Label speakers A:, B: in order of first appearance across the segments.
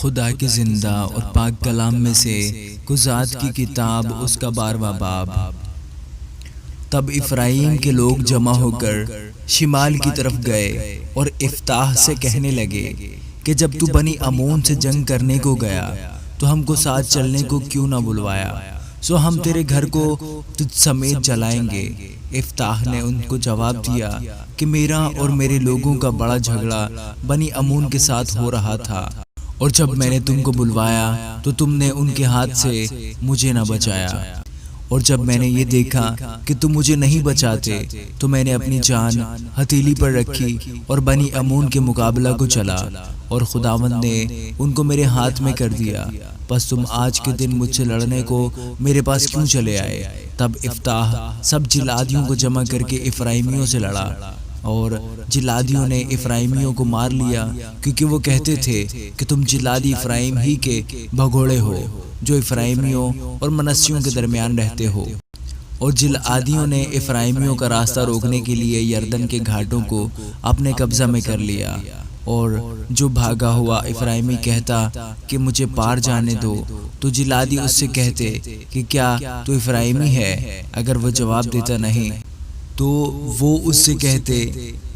A: خدا کے زندہ اور پاک کلام میں سے ذات کی کتاب اس کا 12واں باب۔ تب افرائیم کے لوگ جمع ہو کر شمال کی طرف گئے اور افتاح سے کہنے لگے کہ جب تو بنی امون سے جنگ کرنے کو گیا تو ہم کو ساتھ چلنے کو کیوں نہ بلوایا؟ سو ہم تیرے گھر کو تجھ سمیت جلائیں گے۔ افتاح نے ان کو جواب دیا کہ میرا اور میرے لوگوں کا بڑا جھگڑا بنی امون کے ساتھ ہو رہا تھا، اور جب میں نے تم کو بلوایا تو تم نے ان کے ہاتھ سے مجھے نہ بچایا، اور جب میں نے یہ دیکھا کہ تم مجھے نہیں بچاتے تو میں نے اپنی جان ہتھیلی پر رکھی اور بنی امون کے مقابلہ کو چلا، اور خداوند نے ان کو میرے ہاتھ میں کر دیا۔ پس تم آج کے دن مجھ سے لڑنے کو میرے پاس کیوں چلے آئے؟ تب افتاح سب جلادیوں کو جمع کر کے افرائیمیوں سے لڑا، اور جلادیوں نے افرائیمیوں کو مار لیا، کیونکہ وہ کہتے تھے کہ تم جلادی افرائیم ہی کے بھگوڑے ہو جو افرائیمیوں اور منسیوں کے درمیان رہتے ہو۔ اور جلعادیوں نے افرائیمیوں کا راستہ روکنے کے لیے یردن کے گھاٹوں کو اپنے قبضہ میں کر لیا، اور جو بھاگا ہوا افرائیمی کہتا کہ مجھے پار جانے دو تو جلادی اس سے کہتے کہ کیا تو افرائیمی ہے؟ اگر وہ جواب دیتا نہیں تو وہ اس سے کہتے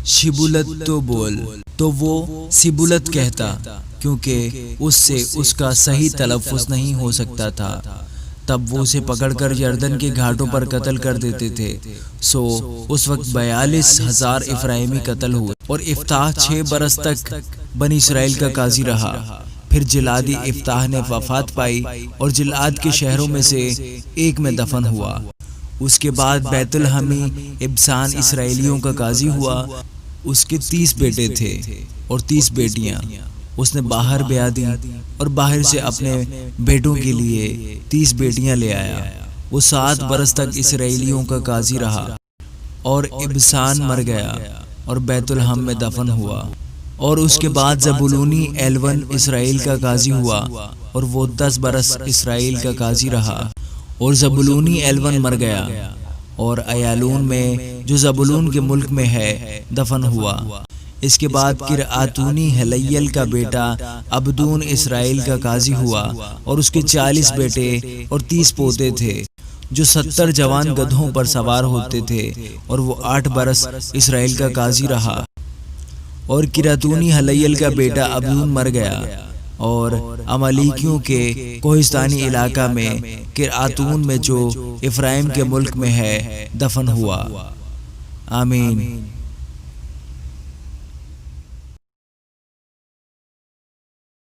A: شبولت تو بول، تو وہ سبولت کہتا، کیونکہ اس سے اس کا صحیح تلفظ نہیں ہو سکتا تھا۔ تب وہ اسے پکڑ کر یردن کے گھاٹوں پر قتل کر دیتے تھے۔ سو اس وقت 42,000 افرائیمی قتل ہوئے، اور افتاح 6 برس تک بنی اسرائیل کا قاضی رہا۔ پھر جلادی افتاح نے وفات پائی اور جلعاد کے شہروں میں سے ایک میں دفن ہوا۔ اس کے بعد بیت الحمی ابسان اسرائیلیوں کا قاضی ہوا۔ اس کے 30 بیٹے تھے اور 30 بیٹیاں۔ اس نے باہر بیاہ دی اور باہر سے اپنے بیٹوں کے لیے 30 بیٹیاں لے آیا۔ وہ 7 برس تک اسرائیلیوں کا قاضی رہا، اور ابسان مر گیا اور بیت الحم میں دفن ہوا۔ اور اس کے بعد زبولونی ایلون اسرائیل کا قاضی ہوا، اور وہ 10 برس اسرائیل کا قاضی رہا، اور زبولونی ایلون مر گیا، اور ایالون میں جو زبولون کے ملک میں ہے دفن ہوا۔ اس کے بعد کرعاتونی ہلیل کا بیٹا عبدون اسرائیل کا قاضی ہوا، اور اس کے 40 بیٹے اور 30 پوتے تھے، جو 70 جوان گدھوں پر سوار ہوتے تھے، اور وہ 8 برس اسرائیل کا قاضی رہا۔ اور کرعاتونی ہلیل کا بیٹا عبدون مر گیا، اور عمالیکیوں کے کوہستانی علاقہ میں کرعاتون میں جو افرائیم کے ملک میں ہے دفن ہوا۔ آمین۔